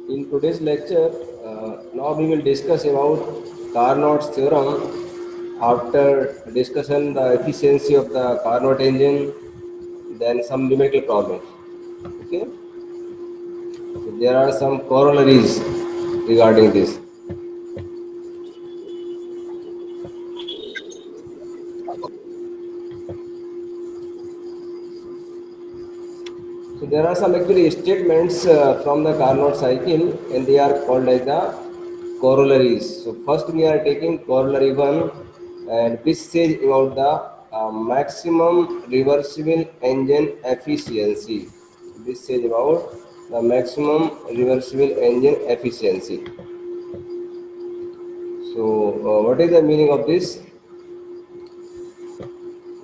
In today's lecture, now we will discuss about Carnot's theorem. After discussion the efficiency of the Carnot engine, then some numerical problems. Okay, so there are some corollaries regarding this. So there are some actually statements from the Carnot cycle, and they are called as the corollaries. So first we are taking corollary one, and this says about the maximum reversible engine efficiency. This says about the maximum reversible engine efficiency. So what is the meaning of this?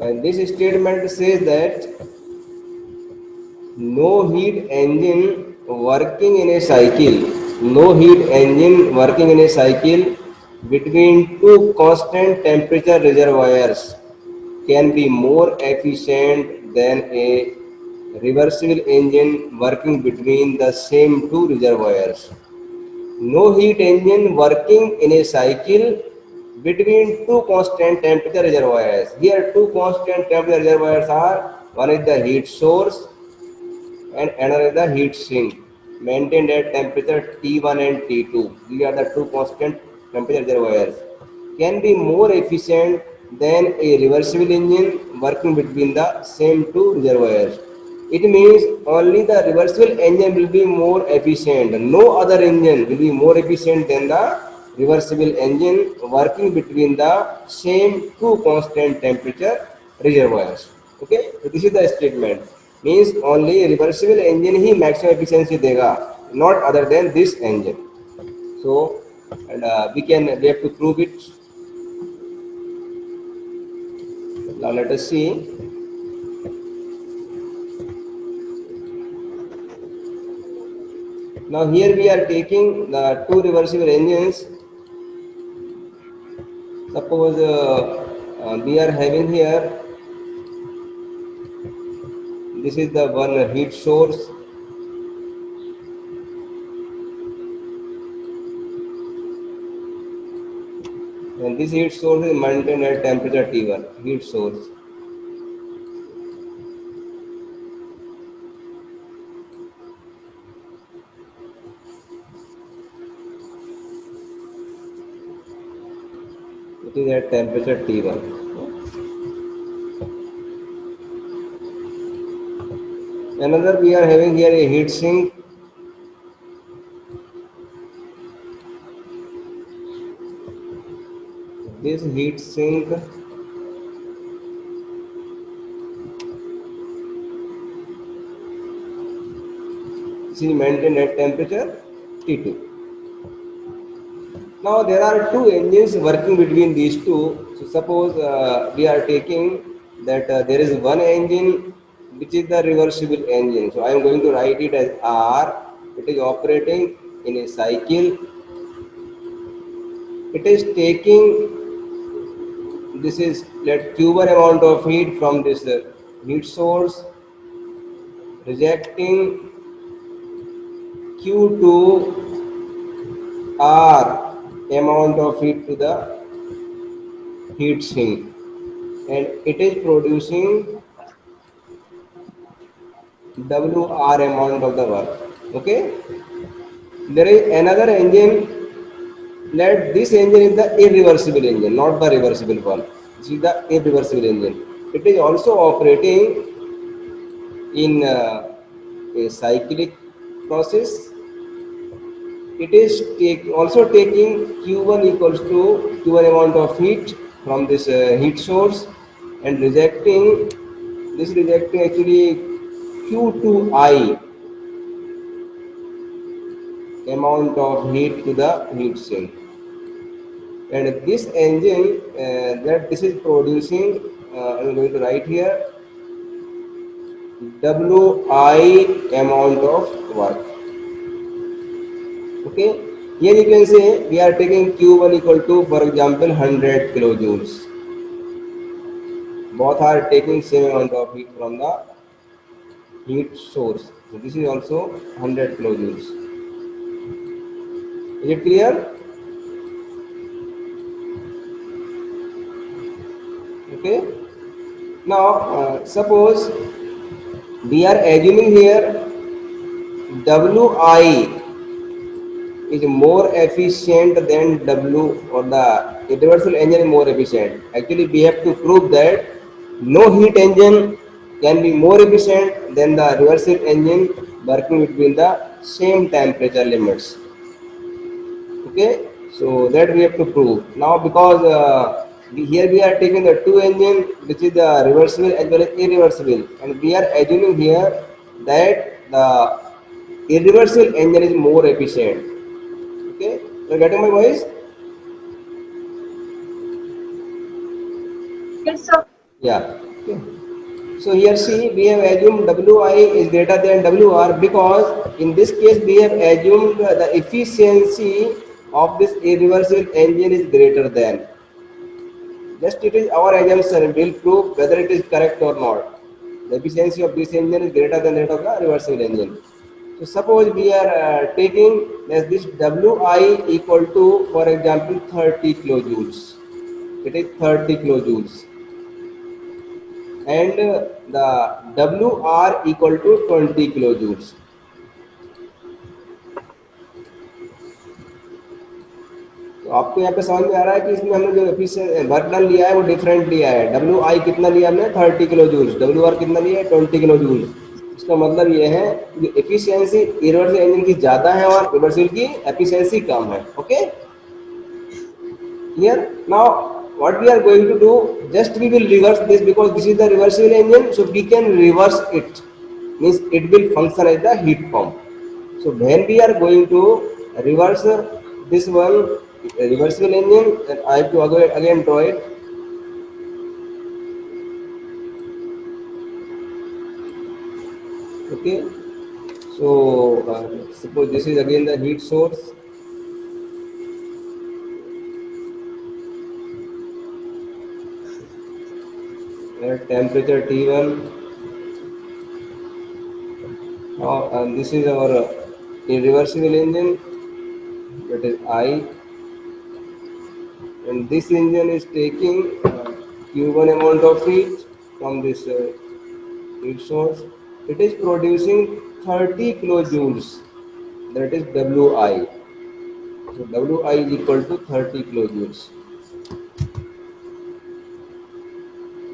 And this statement says that no heat engine working in a cycle, no heat engine working in a cycle between two constant temperature reservoirs can be more efficient than a reversible engine working between the same two reservoirs. No heat engine working in a cycle between two constant temperature reservoirs. Here two constant temperature reservoirs are, one is the heat source and another is the heat sink maintained at temperature T1 and T2. These are the two constant temperature reservoirs. Can be more efficient than a reversible engine working between the same two reservoirs. It means only the reversible engine will be more efficient. No other engine will be more efficient than the reversible engine working between the same two constant temperature reservoirs. Okay, so this is the statement. Means only reversible engine he maximum efficiency देगा, not other than this engine. So and we have to prove it. Now let us see. Now here we are taking the two reversible engines. Suppose we are having here, this is the one heat source, and this heat source is maintained at temperature T1. Heat source. It is at temperature T1. Another we are having here a heat sink. This heat sink is maintained at temperature T2. Now there are two engines working between these two. So suppose we are taking that there is one engine which is the reversible engine. So I am going to write it as R. It is operating in a cycle. It is taking, this is let Q1 amount of heat from this heat source, rejecting Q2 R amount of heat to the heat sink, and it is producing WR amount of the work. Okay, there is another engine. Let this engine is the irreversible engine, not the reversible one. This is the irreversible engine. It is also operating in a cyclic process. It is also taking Q1 equals to Q1 amount of heat from this heat source, and rejecting actually Q2I amount of heat to the heat sink. And this engine that this is producing, I'm going to write here Wi amount of work. Okay, here you can say we are taking Q1 equal to, for example, 100 kilojoules. Both are taking same amount of heat from the heat source. So this is also 100 kilojoules. Is it clear? Okay. Now, suppose we are assuming here Wi is more efficient than W, or the irreversible engine is more efficient. Actually, we have to prove that no heat engine can be more efficient than the reversible engine working between the same temperature limits. Okay, so that we have to prove. Now, because here we are taking the two engine, which is the reversible as well as irreversible, and we are assuming here that the irreversible engine is more efficient. Okay, you are getting my voice? Yes, sir. Yeah. Okay. So here see, we have assumed Wi is greater than Wr, because in this case we have assumed the efficiency of this irreversible engine is greater than. Just it is our assumption. We'll prove whether it is correct or not. The efficiency of this engine is greater than that of the reversible engine. So suppose we are taking this Wi equal to, for example, 30 kilojoules. It is 30 kilojoules, and the Wr equal to 20 kilojoules. तो आपको यहाँ पे समझ में आ रहा है कि इसमें हमने जो एफिशिएंट वर्क डन लिया है वो डिफरेंट लिया है. डब्ल्यू आई कितना लिया हमने? 30 किलो जूल्स. डब्ल्यू आर कितना लिया है? 20 किलो जूल्स. इसका मतलब ये है कि एफिशिएंसी रिवर्सिबल इंजन की ज़्यादा है और रिवर्सिबल की एफिशिएंसी कम है. Okay, here now what we are going to do, just we will reverse this, because this is the reversible engine, so we can reverse it, means it will function as the heat pump. So when we are going to reverse this one reversible engine, then I have to again draw it. Okay, so suppose this is again the heat source, temperature T1. Now this is our irreversible engine, that is I, and this engine is taking Q1 amount of heat from this heat source. It is producing 30 kilojoules, that is Wi. So Wi is equal to 30 kilojoules.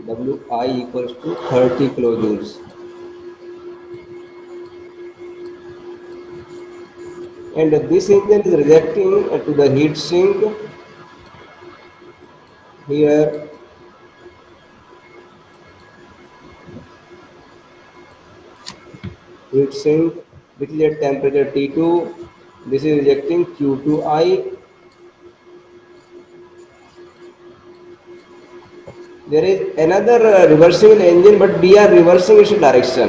Wi equals to 30 kilojoules. And this engine is reacting to the heat sink here. Heat sink, which is at temperature T2. This is rejecting Q2I. There is another reversible engine, but we are reversing its direction.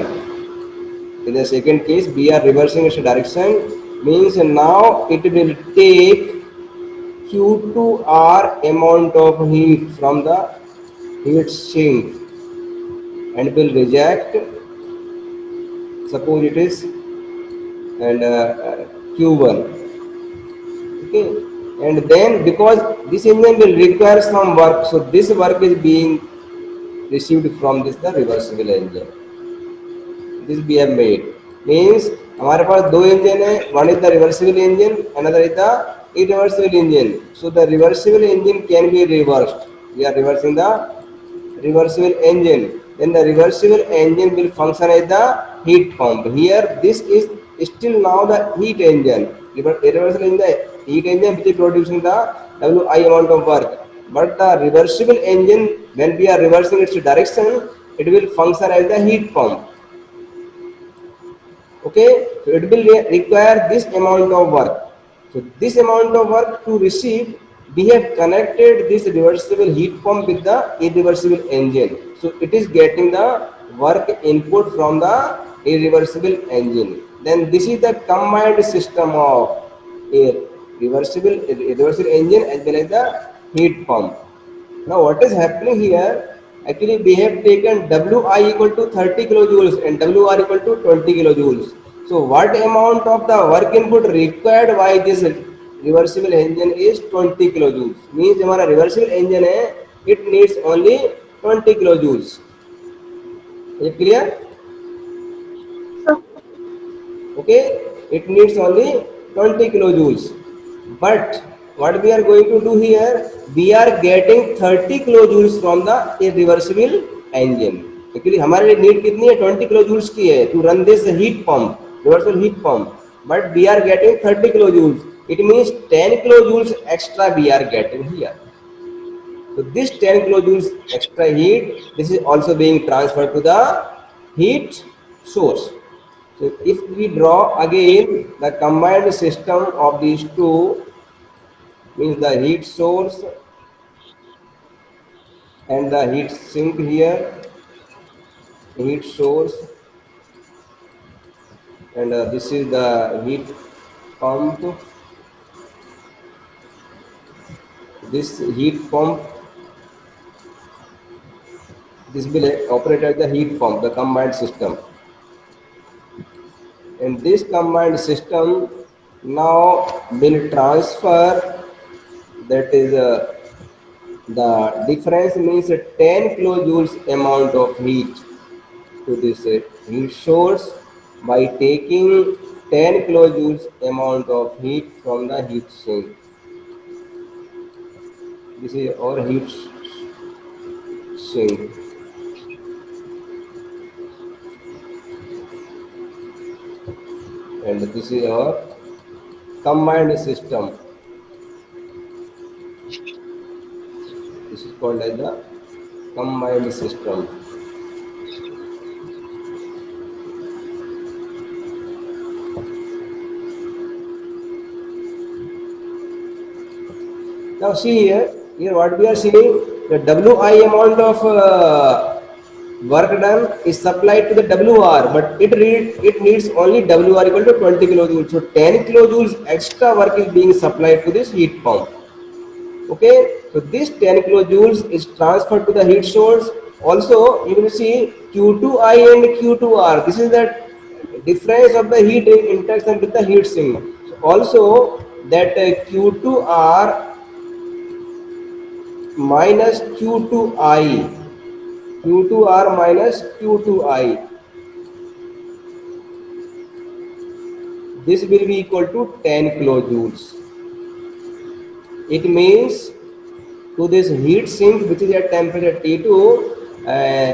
In the second case, we are reversing its direction, means now it will take Q2R amount of heat from the heat sink and will reject, suppose it is, and Q1. Okay, and then because this engine will require some work, so this work is being received from this the reversible engine. This we have made, means हमारे पास दो engine है. One is the reversible engine, another is the irreversible engine. So the reversible engine can be reversed. We are reversing the reversible engine. Then the reversible engine will function as the heat pump. Here this is still now the heat engine. Irreversible in the heat engine which is producing the Wi amount of work. But the reversible engine, when we are reversing its direction, it will function as the heat pump. Okay, so it will require this amount of work. So this amount of work to receive, we have connected this reversible heat pump with the irreversible engine, so it is getting the work input from the irreversible engine. Then this is the combined system of a reversible engine as well as the heat pump. Now what is happening here? Actually, we have taken Wi equal to 30 kilojoules and Wr equal to 20 kilojoules. So what amount of the work input required by this reversible engine is 20 kilo joules, means हमारा reversible engine है, it needs only 20 kilo joules. ये clear? Okay, it needs only 20 kilojoules. But what we are going to do here, we are getting 30 kilojoules from the irreversible engine. Actually हमारे लिए need कितनी है? 20 kilojoules की है to run this heat pump, reversible heat pump. But we are getting 30 kilojoules. It means 10 kilojoules extra we are getting here. So this 10 kilojoules extra heat, this is also being transferred to the heat source. So if we draw again the combined system of these two, means the heat source and the heat sink here, heat source, and this is the heat pump. This heat pump, this will operate as the heat pump, the combined system. And this combined system now will transfer, that is the difference means 10 kilojoules amount of heat to this heat source by taking 10 kilojoules amount of heat from the heat sink. This is our heat sink, and this is our combined system. This is called as the combined system. Now see here what we are seeing, the Wi amount of work done is supplied to the WR, but it needs only WR equal to 20 kilojoules. So 10 kilojoules extra work is being supplied to this heat pump. Okay, so this 10 kilojoules is transferred to the heat source. Also you will see Q2I and Q2R, this is the difference of the heat interaction with the heat sink. So also that Q2R minus Q2I, Q2R minus Q2I, this will be equal to 10 kilojoules. It means to this heat sink which is at temperature T2,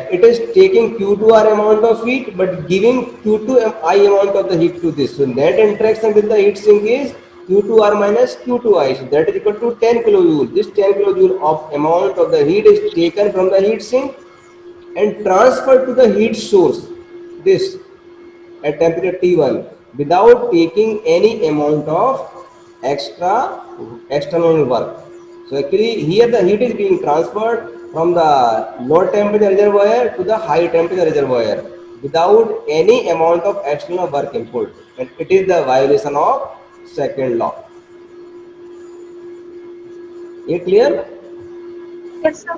it is taking Q2R amount of heat but giving Q2I amount of the heat to this. So net interaction with the heat sink is Q2R minus Q2I. So that is equal to 10 kilojoule. This 10 kilojoule of amount of the heat is taken from the heat sink and transferred to the heat source, this at temperature T1, without taking any amount of external work. So actually here the heat is being transferred from the low temperature reservoir to the high temperature reservoir without any amount of external work input, and it is the violation of second law. ये clear? Yes, sir.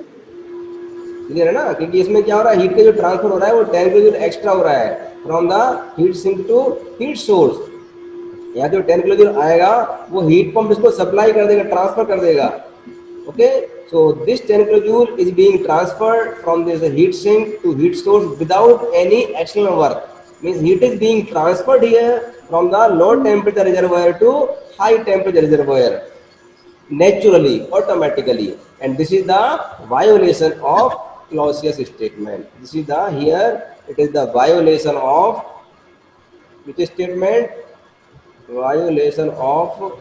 Clear है ना? क्योंकि इसमें क्या हो रहा है, heat का जो ट्रांसफर हो रहा है वो 10 किलो जूल एक्स्ट्रा हो रहा है from the heat sink to heat source. यहाँ जो 10 किलो जूल आएगा वो हीट पंप इसको सप्लाई कर देगा, ट्रांसफर कर देगा. Okay, so this 10 kilojoule is being transferred from this heat sink to heat source without any external work. Means heat is being transferred here from the low temperature reservoir to high temperature reservoir naturally, automatically, and this is the violation of Clausius statement. This is the here it is the violation of which statement? Violation of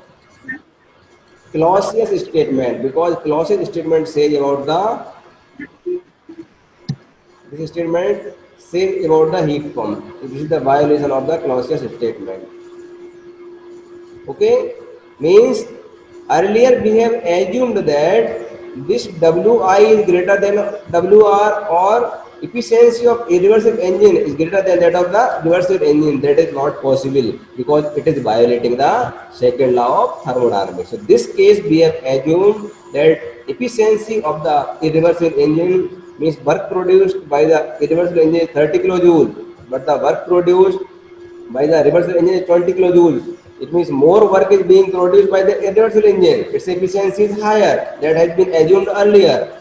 Clausius statement, because Clausius statement says about the this statement says about the heat pump. So this is the violation of the Clausius statement. Okay, means earlier we have assumed that this Wi is greater than Wr, or efficiency of irreversible engine is greater than that of the reversible engine. That is not possible because it is violating the second law of thermodynamics. So this case we have assumed that efficiency of the irreversible engine means work produced by the irreversible engine is 30 kilojoule, but the work produced by the reversible engine is 20 kilojoules. It means more work is being produced by the irreversible engine. Its efficiency is higher. That has been assumed earlier.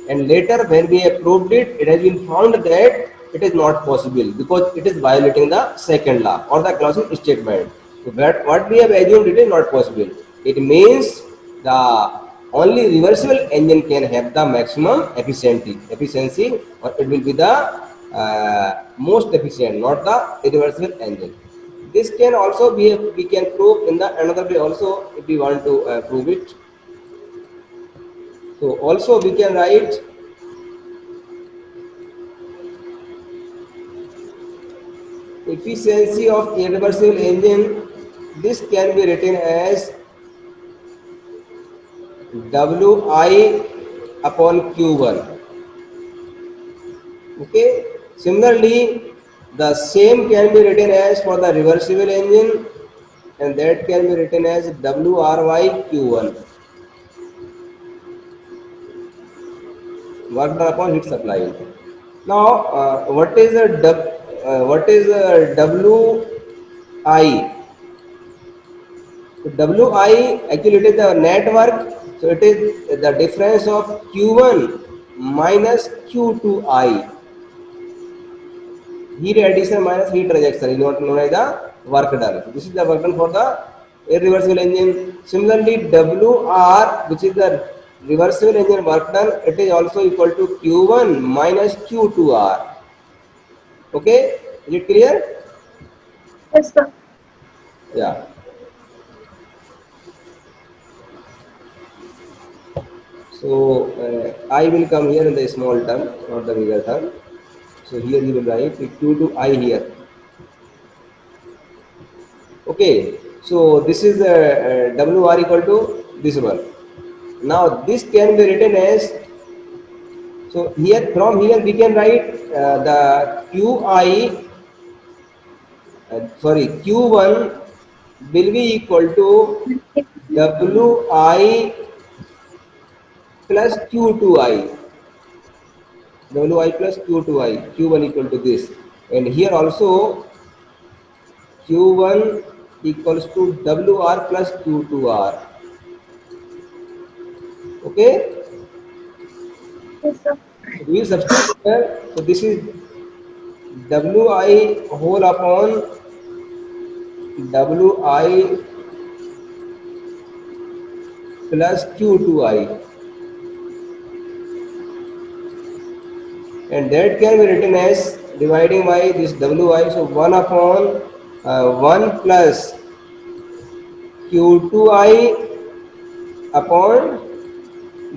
And later, when we have proved it, it has been found that it is not possible because it is violating the second law or the classic statement. So that what we have assumed it is not possible. It means the only reversible engine can have the maximum efficiency, or it will be the most efficient, not the irreversible engine. This can also be we can prove in the another way also if we want to prove it. So also we can write efficiency of irreversible engine. This can be written as Wi upon Q1. Okay. Similarly, the same can be written as for the reversible engine, and that can be written as WRY Q1, work done upon heat supply. Now, what is WI? So WI actually it is the network. So it is the difference of Q1 minus Q2I. Heat addition minus heat rejection is not known as the work done. So this is the work done for the irreversible engine. Similarly, WR, which is the reversible engine work done, it is also equal to Q1 minus Q2R. Okay, is it clear? Yes, sir. Yeah. So I will come here in the small term, not the bigger term. So here you will write Q2I here. Okay. So this is WR equal to this one. Now this can be written as, so here from here we can write the QI, sorry, Q1 will be equal to WI plus Q2I. Wi plus Q2I, Q1 equal to this. And here also Q1 equals to WR plus Q2R. Okay? Yes, sir. So we will substitute here. So this is Wi whole upon Wi plus Q2I. And that can be written as dividing by this Wi. So 1 upon 1 plus Q2I upon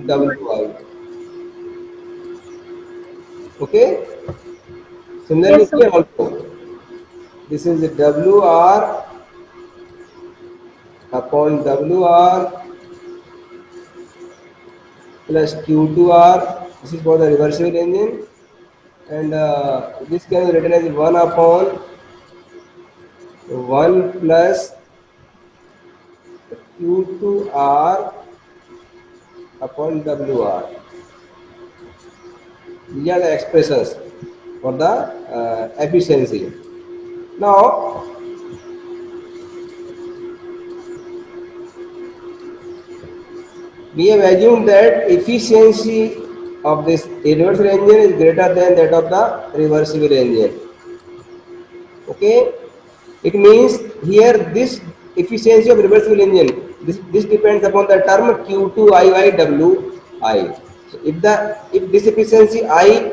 Wi. Okay? Similarly Yes, sir. here also, this is WR upon WR plus Q2R. This is for the reversible engine, and this can be written as 1 upon 1 plus Q2R upon WR. These are the expressions for the efficiency. Now, we have assumed that efficiency of this irreversible engine is greater than that of the reversible engine. Okay, it means here this efficiency of reversible engine, this depends upon the term Q2IIWI. So if this efficiency I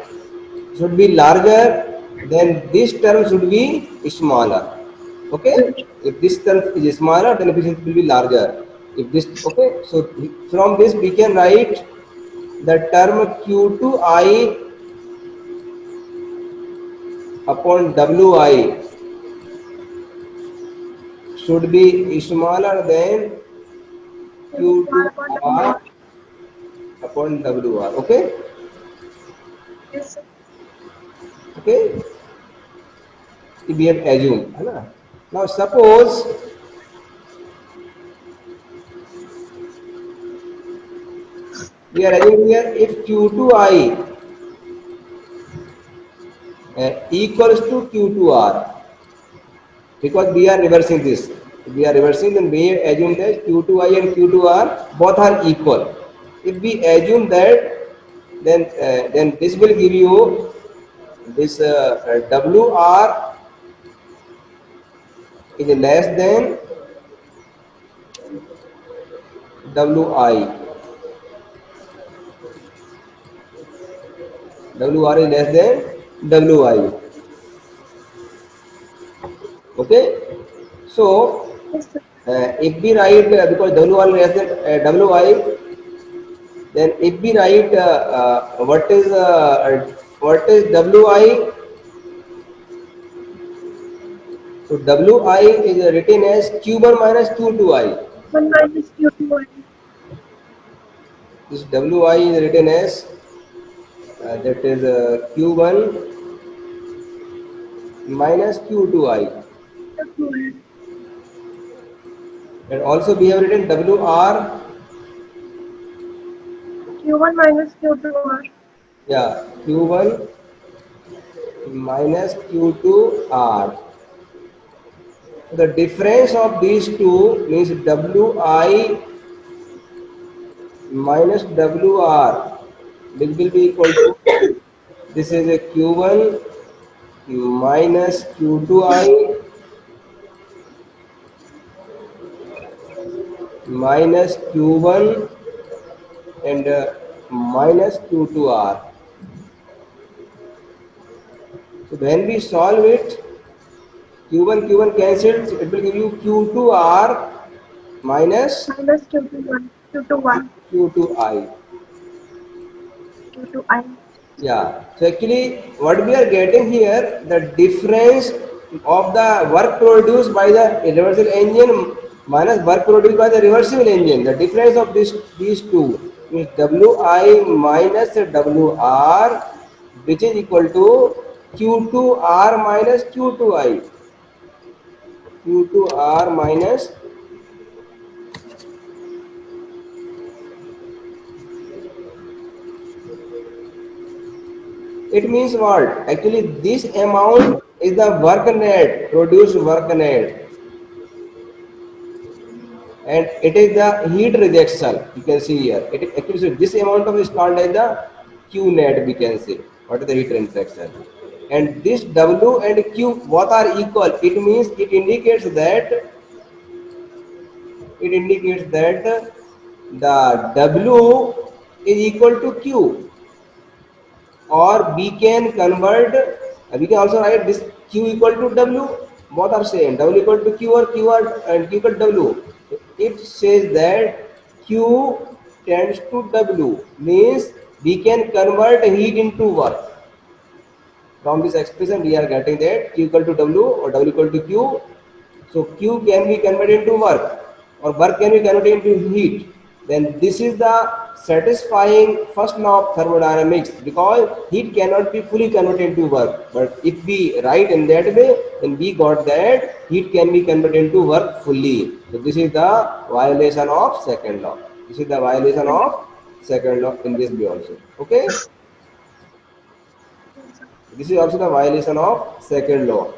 should be larger, then this term should be smaller. Okay, if this term is smaller, then efficiency will be larger. If this, okay, so from this we can write the term Q2I upon WI should be smaller than Small upon Q2R WR. upon WR. Okay, Yes, sir. okay, we have assumed. है ना? Now suppose we are assuming here if Q2I equals to Q2R, because we are reversing this. If we are reversing, then we assume that Q2I and Q2R both are equal. If we assume that, then this will give you this WR is less than WI. WR is less than WI. Okay, so Yes, sir. if we write because WR less than WI, then if we write what is WI, so WI is written as Q1 minus Q2I. One minus Q2I. This WI is written as that is Q1 minus Q2I, Q2I. and also we have written WR, Q1 minus Q2R. yeah, Q1 minus Q2R. The difference of these two means WI minus WR, which will be equal to, this is a Q1 minus Q2I minus Q1 and minus Q2R. So when we solve it, Q1 cancels, it will give you Q2R minus Minus Q2I. Q2Y. Q2I. Q2I. Yeah. So actually, what we are getting here, the difference of the work produced by the reversible engine minus work produced by the reversible engine. The difference of these two is Wi minus Wr, which is equal to Q2R minus Q2I. Q2R minus, it means what? Actually, this amount is the work net, produced work net, and it is the heat rejection. You can see here, it is actually, so this amount of is called as the Q net, we can say. What is the heat rejection? And this W and Q both are equal. It means it indicates that the W is equal to Q, or we can convert, we can also write this Q equal to W, both are same, W equal to Q or Q or and Q equal to W. It says that Q tends to W, means we can convert heat into work. From this expression we are getting that Q equal to W or W equal to Q. So Q can be converted into work, or work can be converted into heat. Then this is the satisfying first law of thermodynamics, because heat cannot be fully converted into work. But if we write in that way, then we got that heat can be converted into work fully. So this is the violation of second law. This is the violation of second law in this way also. Okay. Yes, sir. This is also the violation of second law.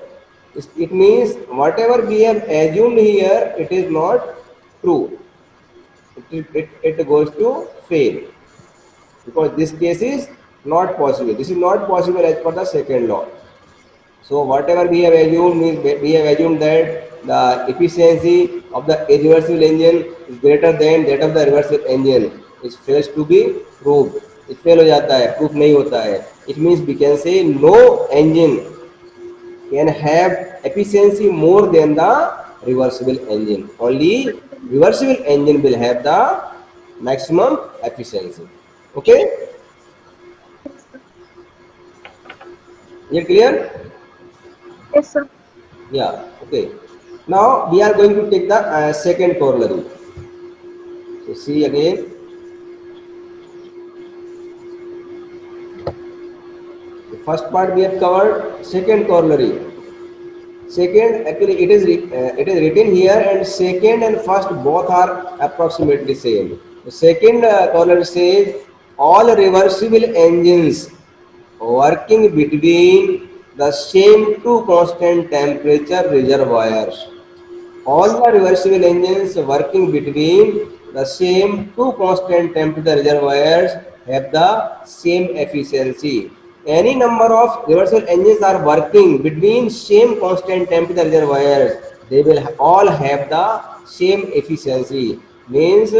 It means whatever we have assumed here, it is not true. It goes to fail, because this case is not possible. This is not possible as per the second law. So whatever we have assumed means we have assumed that the efficiency of the irreversible engine is greater than that of the reversible engine. It fails to be proved. It fail हो जाता है, proof नहीं होता है. It means we can say no engine can have efficiency more than the reversible engine. Only reversible engine will have the maximum efficiency. Okay, Yes, sir. is it clear? Yes, sir. Yeah. Okay. Now we are going to take the second corollary. So see again. The first part we have covered. Second corollary. Second, actually, it is written here, and second and first both are approximately same. The second corollary says all reversible engines working between the same two constant temperature reservoirs. all the reversible engines working between the same two constant temperature reservoirs have the same efficiency. Any number of reversible engines are working between same constant temperature reservoirs, they will all have the same efficiency. Means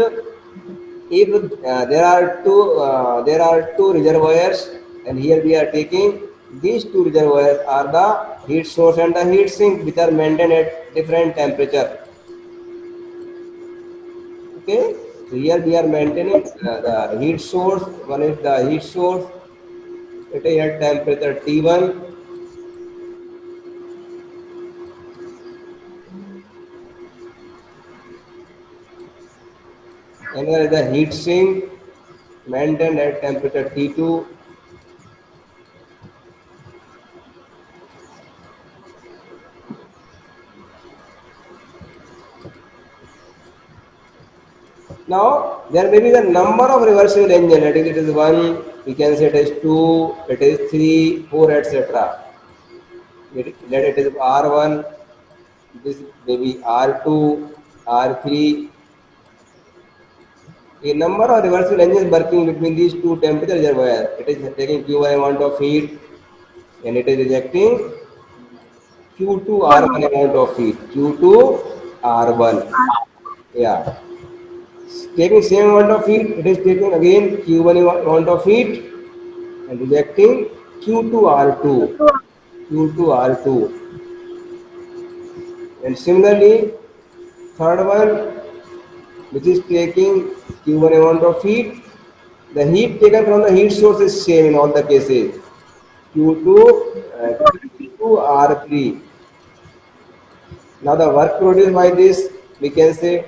if there are two reservoirs, and here we are taking these two reservoirs are the heat source and the heat sink, which are maintained at different temperature. Okay, so here we are maintaining Yes. the heat source. One is the heat source, it is at temperature T1. Another is the heat sink, maintained at temperature T2. Now there may be the number of reversible engine. It is one, we can say it is two, it is three, four, etc. Let it is R1, this may be R2, R3. A number of reversible engines working between these two temperature reservoirs. It is taking Q1 amount of heat and it is rejecting Q2 One R1 more. amount of heat. Q2 R1. Yeah. Taking same amount of heat, it is taking again Q1 amount of heat and rejecting Q2 Two R2. to one. Q2 R2. And similarly, third one, which is taking Q1 amount of heat, the heat taken from the heat source is same in all the cases. Q2, Two to one. Q2 R3. Now the work produced by this, we can say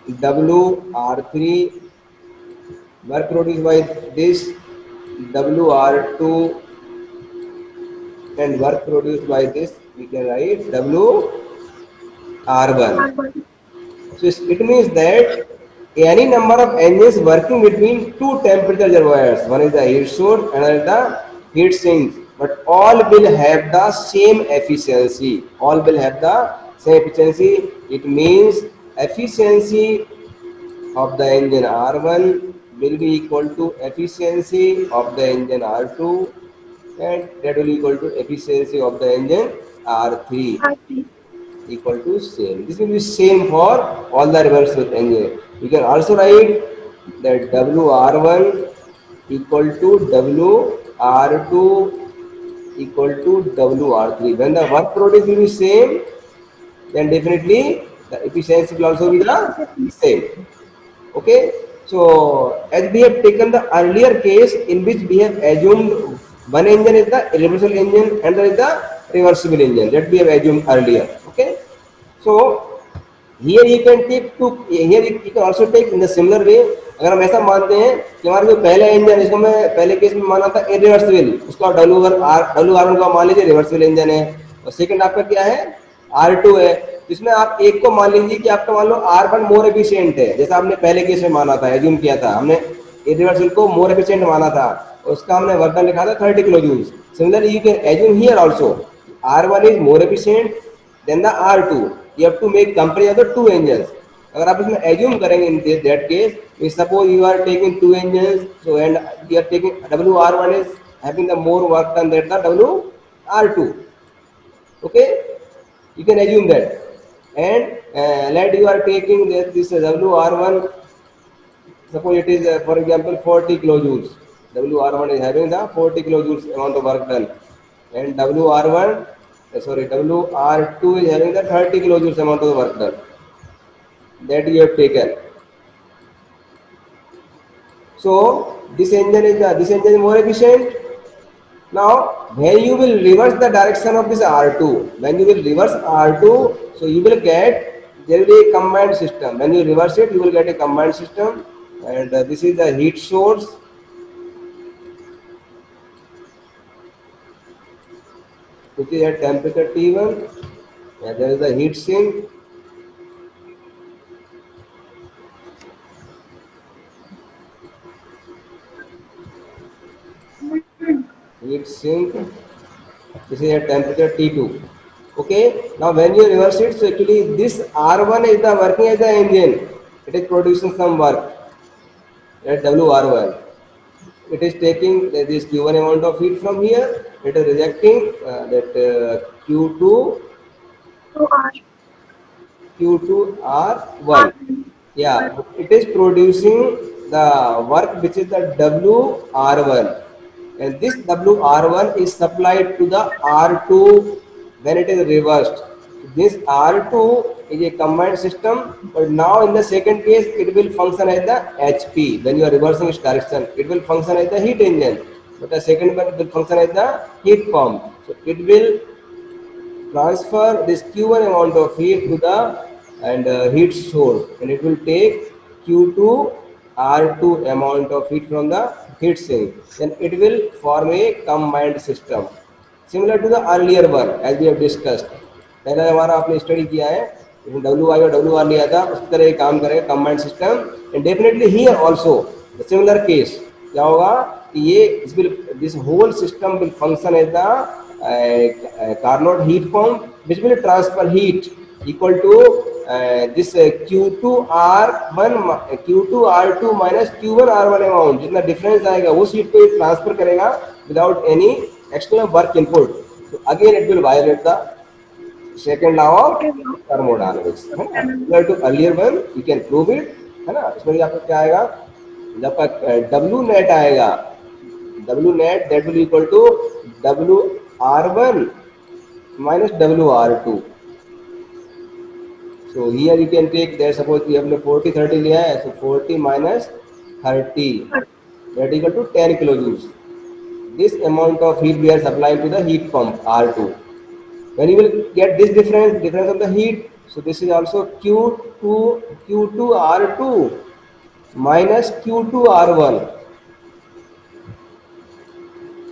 WR3, work produced by this WR2, and work produced by this, we can write WR1. And one. So it means that any number of engines working between two temperature reservoirs, one is the heat source, another is the heat sink, but all will have the same efficiency. All will have the same efficiency. It means efficiency of the engine R1 will be equal to efficiency of the engine R2, and that will equal to efficiency of the engine R3 I see. equal to same. This will be same for all the reversible engine. You can also write that WR1 equal to WR2 equal to WR3. When the work product will be same, then definitely the efficiency will also be the Efficiency. same. Okay, so as we have taken the earlier case in which we have assumed one engine is the irreversible engine and there is the reversible engine that we have assumed earlier. Okay, so here you can take two, here you can also take in the similar way. अगर हम ऐसा मानते हैं कि हमारा जो पहला engine, इसको मैं पहले केस में माना था इरिवर्सिबल, उसका डब्ल्यू आर वन को मान लीजिए रिवर्सिबल इंजन है, और सेकंड आपका क्या है R2 है, जिसमें आप एक को मान लीजिए कि आपका मान लो R1 मोर एफिशिएंट है, जैसा आपने पहले केस में माना था, एज्यूम किया था हमने इरिवर्सिबल को मोर एफिशिएंट माना था, उसका हमने वर्क डन लिखा था 30 kilo joule. Similarly you can assume here also R1 is more efficient than the R2. You have to make comparison of the two engines. अगर आप इसमें assume करेंगे in that case, suppose you are taking two engines, so and you are taking WR1 is having the more work done than the WR2. Okay, you can assume that, and let you are taking this WR1, suppose it is for example 40 kilojoules. WR1 is having the 40 kilojoules amount of work done, and WR2 is having the 30 kilojoules amount of work done that you have taken. So this engine is more efficient. Now, when you will reverse the direction of this R2, when you will reverse R2, so you will get, there will be a combined system. When you reverse it, you will get a combined system, and this is the heat source, which is at temperature T1, and there is the heat sink, heat sink, this is at temperature T2. Okay, now when you reverse it, so actually this R1 is the working as the engine. It is producing some work at WR1. It is taking this Q1 amount of heat from here. It is rejecting that Q2 2 R. Q2R1. R. Yeah, it is producing the work which is the WR1, and this WR1 is supplied to the R2 when it is reversed. This R2 is a combined system, but now in the second case it will function as the HP. When you are reversing its direction, it will function as the heat engine, but the second one will function as the heat pump. So it will transfer this Q1 amount of heat to the heat source, and it will take Q2 R2 amount of heat from the heat sink. Then it will form a combined system similar to the earlier one as we have discussed. पहले हमारा आपने study किया है, W I और W R लिया था, उस तरह काम करेगा combined system. And definitely here also the similar case क्या होगा कि ये this whole system will function as the Carnot heat pump, which will transfer heat equal to this Q2R1 Q2R2 minus Q1R1 amount. जितना difference आएगा उस heat को transfer करेगा without any external work input. So again it will violate the second law of Second law. thermodynamics, है ना. Thermodynamics. Similar to earlier one, you can prove it, है ना. इसमें भी आपका क्या आएगा, जब आपका W net आएगा, W net that will equal to WR1 minus WR2. So here you can take there, suppose you have 40 30 लिया है, so 40 minus 30 that equal to 10 kilojoules. This amount of heat we are supplying to the heat pump R2. When you will get this difference of the heat, so this is also Q2 R2 minus Q2 R1.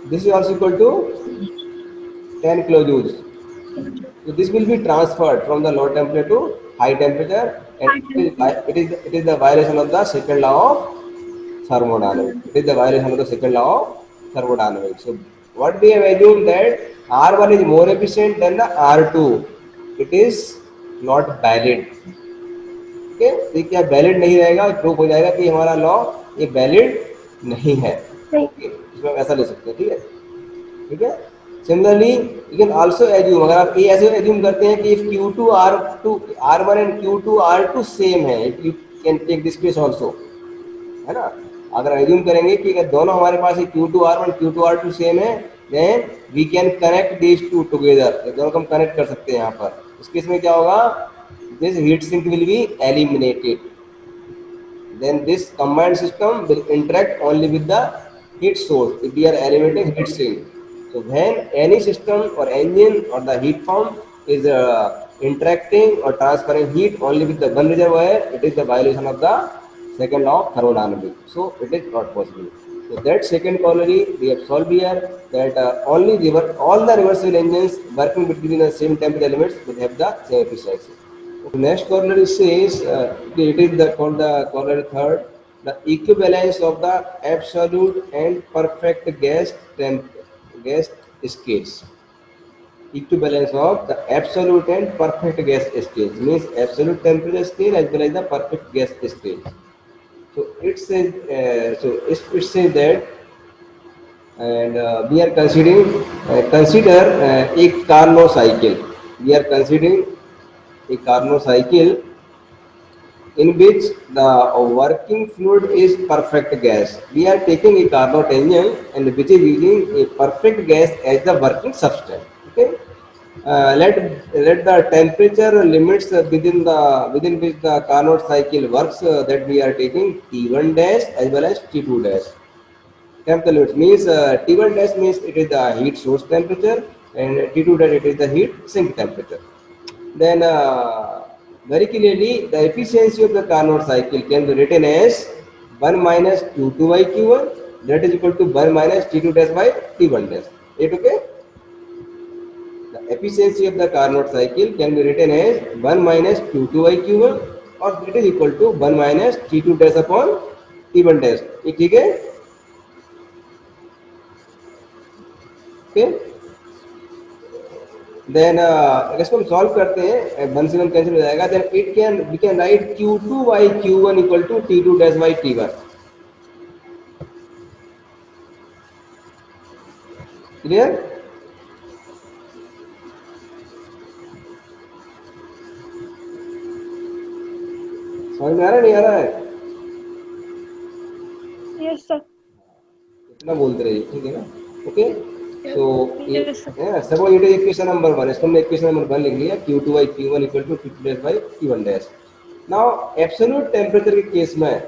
This is also equal to 10 kilojoules. So this will be transferred from the low temperature to high temperature, and High temperature. it is the violation of the second law of thermodynamics. It is the violation of the second law of thermodynamics. So what we have assumed that R1 is more efficient than the R2. It is not valid. Okay? तो क्या valid नहीं रहेगा, proof हो जाएगा कि हमारा law ये valid नहीं है. नहीं. Okay? इसमें हम ऐसा ले सकते हैं. ठीक है, ठीक है. Similarly you can also assume, अगर आप ये ऐसे एज्यूम करते हैं कि if Q2 R1 and Q2 R2 same है, you can take this case also, है ना. अगर एज्यूम करेंगे कि अगर दोनों हमारे पास Q2 R1 Q2 R2 same है, then we can connect these two together, दोनों को हम कनेक्ट कर सकते हैं यहाँ पर. इस केस में क्या होगा, this heat sink will be eliminated. Then this combined system will interact only with the heat source if we are eliminating heat sink. So when any system or engine or the heat pump is interacting or transferring heat only with the one reservoir, it is the violation of the second law of thermodynamics. So it is not possible. So that second corollary we have solved here, that all the reversible engines working between the same temperature limits will have the same efficiency. Next corollary says, it is called the corollary third, the equivalence of the absolute and perfect gas scales. Equivalence of the absolute and perfect gas scales means absolute temperature scale as well as the perfect gas scale. So it says, it says that, and we are consider a Carnot cycle. We are considering a Carnot cycle in which the working fluid is perfect gas. We are taking a Carnot engine and which is using a perfect gas as the working substance. Okay. Let the temperature limits within which the Carnot cycle works, that we are taking T1 dash as well as T2 dash. Temperature limits means T1 dash means it is the heat source temperature, and T2 dash it is the heat sink temperature. Then very clearly the efficiency of the Carnot cycle can be written as 1 minus Q2 by Q1, that is equal to 1 minus T2 dash by T1 dash. It okay? The efficiency of the Carnot cycle can be written as 1 minus Q2 by Q1, or it is equal to 1 minus T2 dash upon T1 dash. ये ठीक है? Okay. Then इसको हम solve करते हैं, 1 से 1 cancel हो जाएगा, then it can we can write Q2 by Q1 equal to T2 dash by T1। Clear? समझ में आ रहा है नहीं आ रहा है? Yes, sir. इतना बोलते रहिए, ठीक है ना? Okay, Yes. So Yes, sir. Suppose it is equation number 1, इसको हमने इक्वेशन नंबर 1 लिख लिया, Q2 by Q1 equal to T2 dash by T1 dash. Now absolute temperature के केस में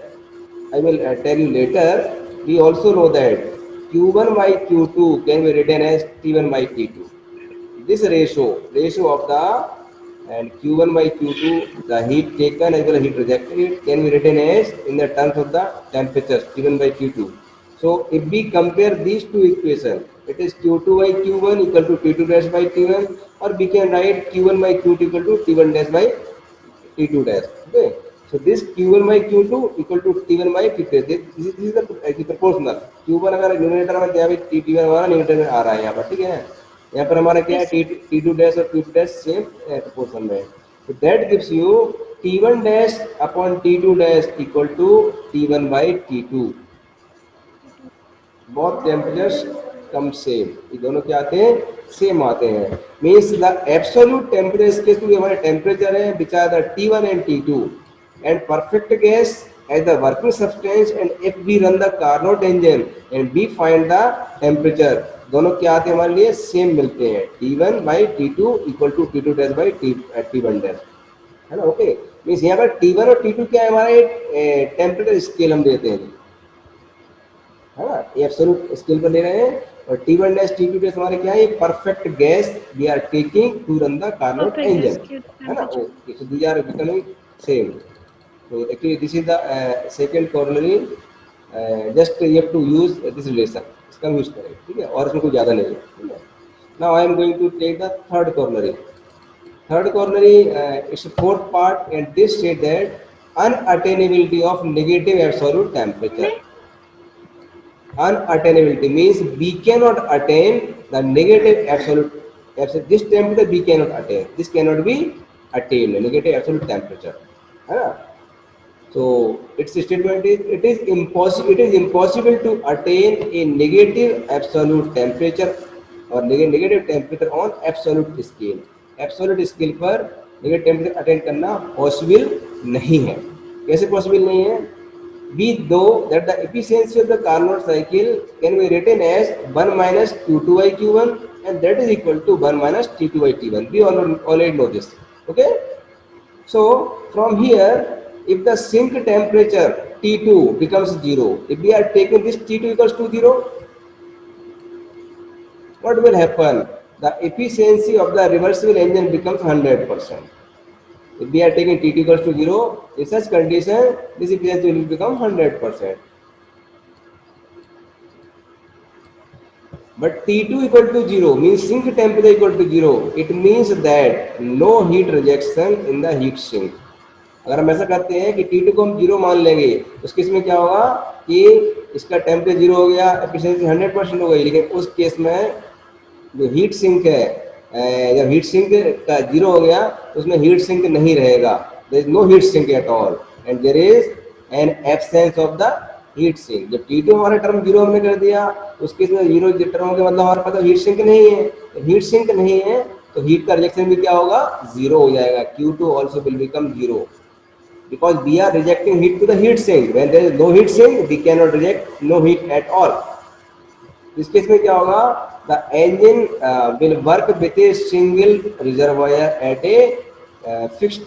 I will tell you later, we also know that Q1 by Q2 can be written as T1 by T2. This ratio of the and Q1 by Q2, the heat taken as well as heat rejected, can be written as in the terms of the temperatures T1 by Q2. So if we compare these two equations, it is Q2 by Q1 equal to T2 dash by T1, or we can write Q1 by Q2 equal to T1 dash by T2 dash. Okay. So this Q1 by Q2 equal to T1 by T2. This is the proportional. Q1 अगर numerator में दिया है, T1 हमारा numerator में आ रहा है यहाँ पर, ठीक है? यहाँ पर हमारा क्या है, Yes, sir. T2 डैश और Q2 डैश सेम प्रोपोर्शन में है। So that gives you T1 dash upon T2 dash equal to T1 by T2. Both temperatures come same, ये दोनों क्या आते हैं, सेम आते हैं। मीन्स द एब्सोल्यूट टेम्परेचर के लिए हमारे टेम्परेचर है which are the T1 and T2 and perfect gas as the working substance, and if we run the Carnot engine and we find the temperature, दोनों क्या आते हैं हमारे लिए, सेम मिलते हैं, T1 by T2 equal to T2 dash by T1 dash, है ना? ओके, मीन्स यहाँ पर T1 और T2 क्या है, हमारे टेम्परेचर स्केल हम देते हैं, है ना? ये एब्सोल्यूट स्केल पर ले रहे हैं, और T1 डैश T2 डैश हमारे क्या है, perfect gas we are taking to run the Carnot Perfect engine, gas Q है ना? temperature. Okay, so these are becoming same. So actually this is the second corollary, just you have to use this relation, इसका use करें, ठीक है? और इसमें कुछ ज़्यादा नहीं है, ठीक है? Now I am going to take the third corollary. Third corollary, it's a fourth part, and this said that unattainability of negative absolute temperature. Unattainability means we cannot attain the negative absolute, this temperature we cannot attain, this cannot be attained, negative absolute temperature, है ना? So its statement is it is impossible to attain a negative absolute temperature or negative temperature on absolute scale. Absolute scale पर negative temperature attain करना possible नहीं है। कैसे possible नहीं है? We know that the efficiency of the Carnot cycle can be written as 1 minus Q2 by Q1, and that is equal to 1 minus T2 by T1. We already know this. Okay. So from here, if the sink temperature T2 becomes 0, if we are taking this T2 equals to 0, what will happen? The efficiency of the reversible engine becomes 100%. If we are taking T2 equals to 0, in such condition, this efficiency will become 100%. But T2 equal to 0 means sink temperature equal to 0. It means that no heat rejection in the heat sink. अगर हम ऐसा करते हैं कि T2 को हम 0 मान लेंगे, उस केस में क्या होगा कि इसका टेम्परेचर 0 हो गया, एफिशिएंसी 100% हो गई, लेकिन उस केस में जो हीट सिंक है, जब हीट सिंक का 0 हो गया तो उसमें हीट सिंक नहीं रहेगा, there is no heat sink at all, and there is an absence of the heat sink. जब T2 हमारा टर्म 0 हमने कर दिया, उस केस में 0 टर्म के मतलब हमारे पास हीट सिंक नहीं है, तो हीट सिंक नहीं है तो हीट का रिजेक्शन भी क्या होगा, 0 हो जाएगा। Q2 also will become 0, because we are rejecting heat to the heat sink. When there is no heat sink, we cannot reject no heat at all. इस केस में क्या होगा, the engine will work with a single reservoir at a fixed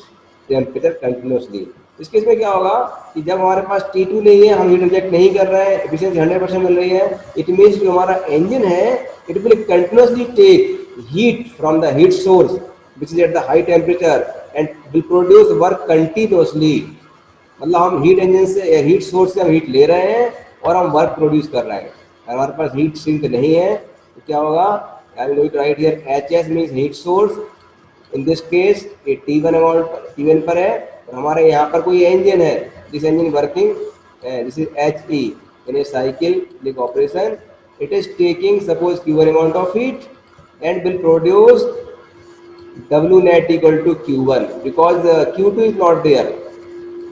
temperature continuously. इस case में क्या होगा कि जब हमारे पास T2 नहीं है, हम हीट रिजेक्ट नहीं कर रहे हैं, एफिशिएंसी 100% मिल रही है, इट मीन्स जो हमारा इंजन है it will continuously take heat from the heat source which is at the high temperature and will produce work continuously. मतलब हम हीट इंजन से, हीट सोर्स से हम हीट ले रहे हैं और हम वर्क प्रोड्यूस कर रहे हैं। अगर हमारे पास हीट सिंक नहीं है तो क्या होगा, I am going to write here HS means heat source, in this case ये T1 अमाउंट T1 पर है और हमारे यहाँ पर कोई इंजन है, this engine working, this is HE in A cycle operation, it is taking suppose Q1 amount of heat and will produce W net equal to Q1 because Q2 is not there,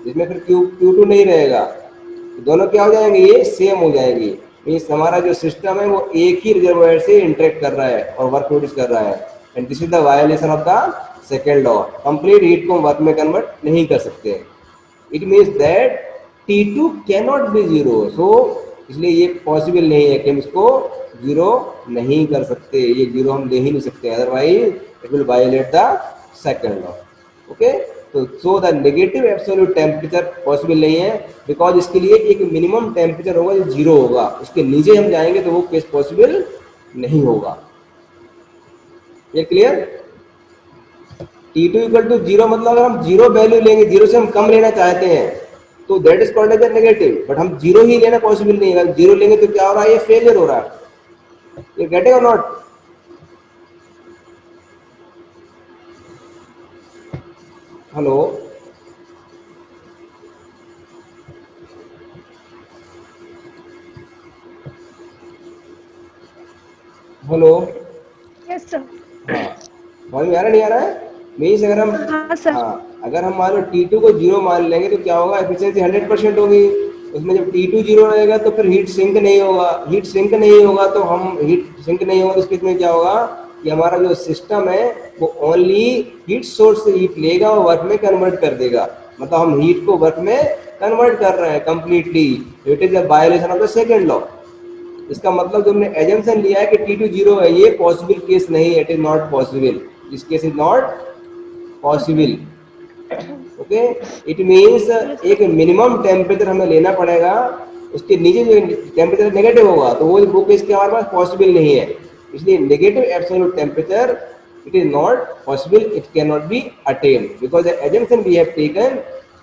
इसमें फिर Q2 नहीं रहेगा, तो दोनों क्या हो जाएंगे, ये सेम हो जाएंगे। मीन्स हमारा जो सिस्टम है वो एक ही रिजर्वायर से इंटरेक्ट कर रहा है और वर्क प्रोड्यूस कर रहा है, and this is the violation of the second law. Complete heat को वर्क में कन्वर्ट नहीं कर सकते। It means that T2 cannot be zero, so इसलिए ये पॉसिबल नहीं है कि हम इसको जीरो नहीं कर सकते, ये जीरो हम ले ही नहीं सकते, otherwise it will violate the second law. Okay, तो so the negative absolute temperature possible नहीं है, बिकॉज इसके लिए एक मिनिमम टेम्परेचर होगा जो जीरो होगा, उसके नीचे हम जाएंगे तो वो केस पॉसिबल नहीं होगा। ये clear? T2 equal to zero मतलब अगर हम जीरो वैल्यू लेंगे, जीरो से हम कम लेना चाहते हैं तो that is called as negative, but हम जीरो ही लेना पॉसिबल नहीं है। जीरो लेंगे तो क्या हो रहा है, ये फेलियर हो रहा है। ये गेटिंग और not? Hello hello, Yes, sir. हाँ समझ में आ रहा नहीं आ रहा है? मीन्स अगर हम, हाँ सर। हाँ अगर हम मान लो T2 को जीरो मान लेंगे तो क्या होगा, एफिशिएंसी 100% होगी। उसमें जब T2 जीरो रहेगा तो फिर हीट सिंक नहीं होगा, हीट सिंक नहीं होगा तो हम हीट सिंक नहीं होगा तो इस केस में क्या होगा कि हमारा जो सिस्टम है वो ओनली हीट सोर्स से हीट लेगा और वर्क में कन्वर्ट कर देगा, मतलब हम हीट को वर्क में कन्वर्ट कर रहे हैं completely. It is the violation of the second law. इसका मतलब जो हमने एजम्पशन लिया है कि T2 जीरो है, ये पॉसिबल केस नहीं है, it is not possible, this case is not possible. Okay, it means Yes, sir. एक मिनिमम टेम्परेचर हमें लेना पड़ेगा, उसके नीचे जो टेम्परेचर नेगेटिव होगा तो वो केस के हमारे पास पॉसिबल नहीं है। इसलिए negative absolute temperature it is not possible, it can not be attain because the assumption we have taken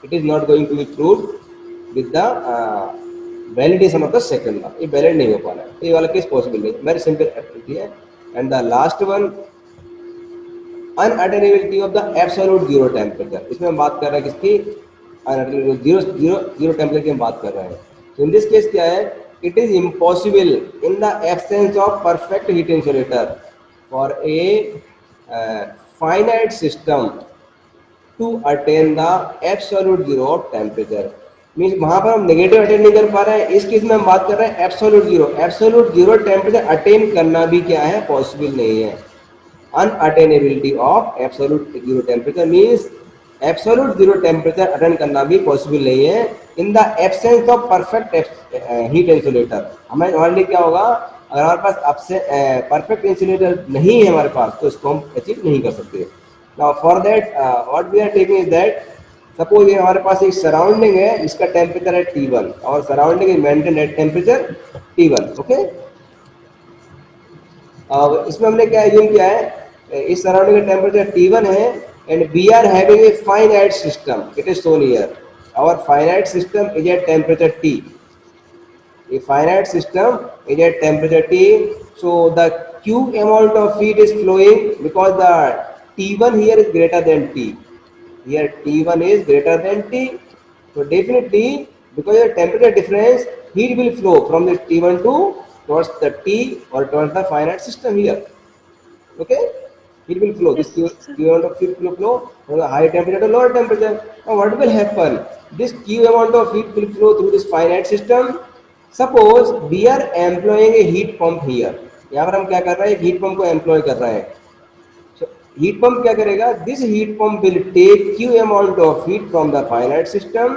it is not going to be proved with the validation of the second law, ये valid नहीं हो पा रहा है, तो ये वाला case possible नहीं, वेरी सिंपल एक्टिविटी है। And the last one, unattainability of the absolute zero temperature, इसमें हम बात कर रहे हैं किसकी, जीरो जीरो जीरो टेम्परेचर की हम बात कर रहे हैं। तो इन दिस केस क्या है, it is impossible in the absence of perfect heat insulator for a finite system to attain the absolute zero of temperature। Means वहां पर हम नेगेटिव अटेन नहीं कर पा रहे हैं, इस केस में हम बात कर रहे हैं absolute zero. Absolute zero temperature attain करना भी क्या है, पॉसिबल नहीं है। Unattainability of absolute zero temperature means absolute zero temperature attain करना भी पॉसिबल नहीं है in the absence of perfect heat insulator. हमें हमारे लिए क्या होगा, अगर हमारे पास परफेक्ट इंसुलेटर नहीं है हमारे पास तो इसको हम अचीव नहीं कर सकते। Now for that what we are taking is that, suppose ये हमारे पास एक सराउंडिंग है, इसका टेम्परेचर है T1 और surrounding is maintain at temperature T1। Okay, अब इसमें हमने क्या एज्यूम किया है, इस सराउंडिंग का टेम्परेचर T1 है and we are having a finite system, it is shown here our finite system is at temperature T। A finite system is at temperature T, so the Q amount of heat is flowing because the T1 here is greater than T. Here T1 is greater than T, so definitely because of the temperature difference, heat will flow from this T1 to towards the T or towards the finite system here. Okay, heat will flow, this Yes, q amount of heat will flow from the high temperature to lower temperature. Now what will happen, this q amount of heat will flow through this finite system। Suppose we are employing a heat pump here, यहाँ पर हम क्या कर रहे हैं, एक heat pump को employ कर रहे हैं। So heat pump क्या करेगा, this heat pump will take q amount of heat from the finite system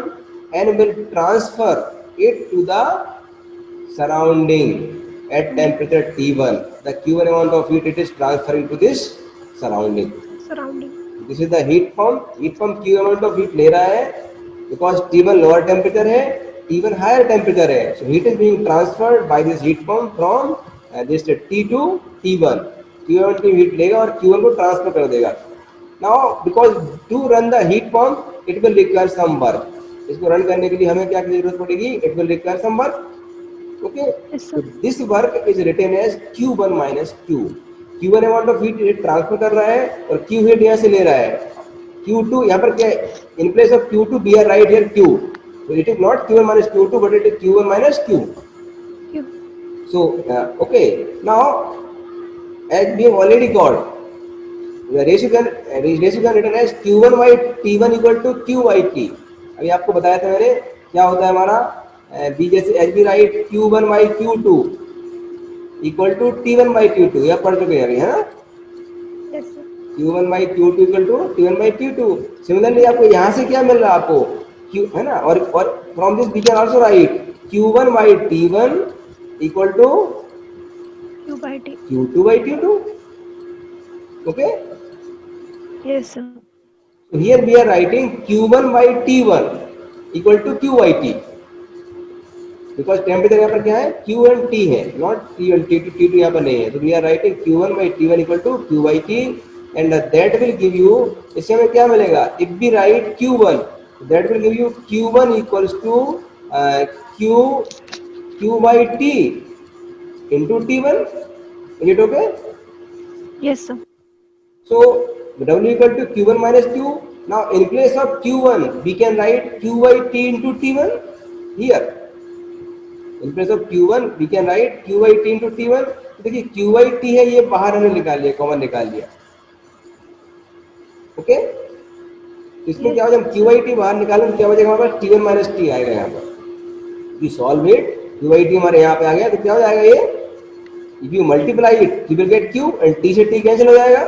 and will transfer it to the surrounding at temperature T1। The Q1 amount of heat it is transferring to this surrounding। surrounding. This is the heat pump। heat pump Q amount of heat ले रहा है because T1 lower temperature है, T1 higher temperature है, so heat is being transferred by this heat pump from this T to T1। Q1 की heat लेगा और Q1 को transfer कर देगा। Now because to run the heat pump it will require some work। इसको run करने के लिए हमें क्या की जरूरत पड़ेगी, it will require some work। Okay, Yes, so sir. this work is written as Q1 minus Q। Q1 amount of heat ये ट्रांसफर कर रहा है और Q heat यहाँ से ले रहा है। Q2 यहाँ पर क्या है, in place of Q2 we are right here Q, so it is not Q1 minus Q2 but it is Q1 minus Q। You. So okay, now as we have already got the ratio can written as q1 by t1 equal to q by t। अभी आपको बताया था मैंने क्या होता है हमारा B, जैसे H B write q1 by q2 equal to t1 by q2, यह पढ़ चुके हैं अभी, है ना। Yes, sir. q1 by q2 equal to t1 by q2। Similarly आपको यहाँ से क्या मिल रहा है, आपको q, है ना। और from this we can also write q1 by t1 equal to Q by T. q2 by t2। Okay, Yes, sir. so here we are writing q1 by t1 equal to q by t, because temperature यहाँ पर क्या है, q and t है, not t and t2, t2 यहाँ पर नहीं है। तो we are writing q1 by t1 equal to q by t and that will give you, इससे हमें क्या मिलेगा, if we write q1 that will give you q1 equals to q q by t into t1। Is it okay? Yes, sir. So W equal to Q1 minus Q. Now in place of Q1, we can write Q by T into T1 here. In place of Q1, we can write Q by T into T1। तो देखिए Q by T है, ये बाहर हमने निकाल लिया, common निकाल लिया। ओके, तो इसमें क्या हो, Yes, जब Q sir. by T बाहर निकालें तो क्या बचेगा हमारे पास, T1 minus T आएगा यहाँ पर। We solve it, Q by T हमारे यहाँ पे आ गया, तो क्या हो जाएगा ये, if you multiply it you will get q and t से t कैंसिल हो जाएगा।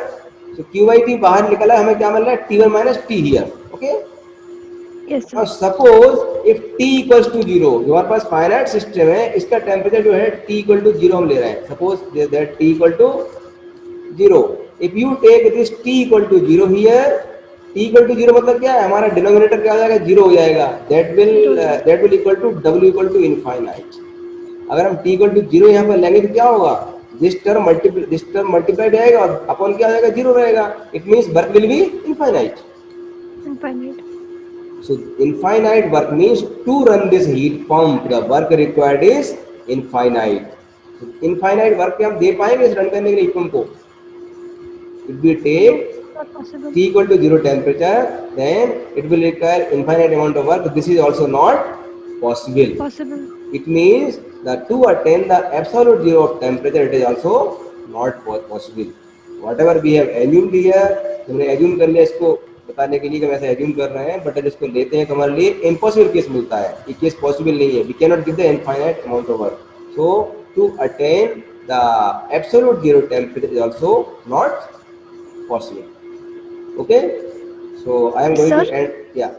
so q by t बाहर निकला, हमें क्या मिल रहा है, t1 minus t here। Okay, Yes, sir. now suppose if t equals to 0, जो हमारे पास फाइनाइट सिस्टम है, इसका टेम्परेचर जो है t equal to 0 हम ले रहे हैं। Suppose that t equal to 0, if you take this t equal to 0 here, t equal to 0 मतलब क्या है, हमारा डिनोमिनेटर क्या हो जाएगा, 0 हो जाएगा। Zero, zero. that will equal to w equal to infinite। अगर हम t इक्वल टू 0 यहाँ पर लेंगे तो क्या होगा, दिस टर्म मल्टीप्लाइड जाएगा और अपॉन क्या हो जाएगा, 0 रहेगा। It means work will be infinite. Infinite. So infinite work means to run this heat pump the work required is infinite. Infinite work हम दे पाएंगे इस रन करने के लिए हीट पंप को। If we No, take not possible. T equal to 0 temperature, then it will require infinite amount of work. This is also not possible। Possible. It means that to attain the absolute zero of temperature, it is also not possible। Whatever we have assumed here, हमने assume कर लिया, इसको बताने के लिए कि हम ऐसे assume कर रहे हैं, but अगर इसको लेते हैं तो हमारे लिए impossible केस मिलता है, ये केस possible नहीं है। We cannot give the infinite amount of work। So to attain the absolute zero temperature is also not possible। Okay, so I am going Sir, to end, yeah।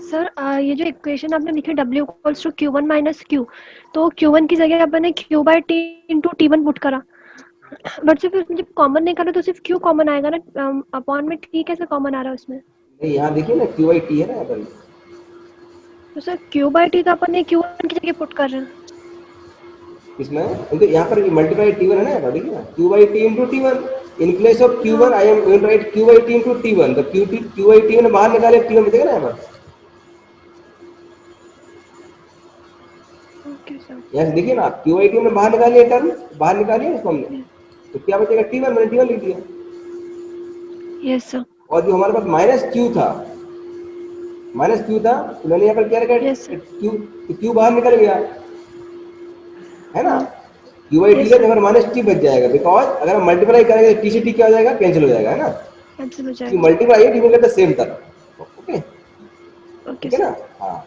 Sir ये जो equation आपने लिखी W equals to Q1 minus Q, तो Q1 की जगह आपने Q by T into T1 put करा, but सिर्फ जब कॉमन निकाला तो सिर्फ Q कॉमन आएगा ना, अपॉन में T कैसे कॉमन आ रहा है उसमें? नहीं, यहाँ देखिए ना क्यू आई टी है ना यहाँ पर। तो सर Q by T तो अपन Q1 की जगह पुट कर रहे हैं। इसमें क्योंकि यहाँ पर मल्टीप्लाई टी वन है ना, यहाँ पर देखिए ना, Q by T into T one. In place of Q one हाँ, I am going to write Q by T into T one. तो क्यू बाई टी वन बाहर निकाले, टी वन बचेगा ना यहाँ पर। Okay sir. यहाँ से देखिए ना, क्यू बाई टी वन बाहर निकालिए, टर्म बाहर निकालिए इसको हमने, तो क्या बचेगा, टी वन, मैंने टी वन लिख दिया। Yes sir. और जो हमारे पास माइनस क्यू था, तो मैंने यहाँ पर क्या रखा, यस सर। क्यू, तो क्यू बाहर निकल गया, है ना। हाँ। क्यू बाई टी यस का सर। हमारा माइनस टी बच जाएगा, बिकॉज अगर हम मल्टीप्लाई करेंगे टी से टी क्या हो जाएगा, कैंसिल हो जाएगा, है ना। कैंसिल हो You जाएगा। multiply it, you will get the same term। Okay, okay ठीक है सर। ना। हाँ,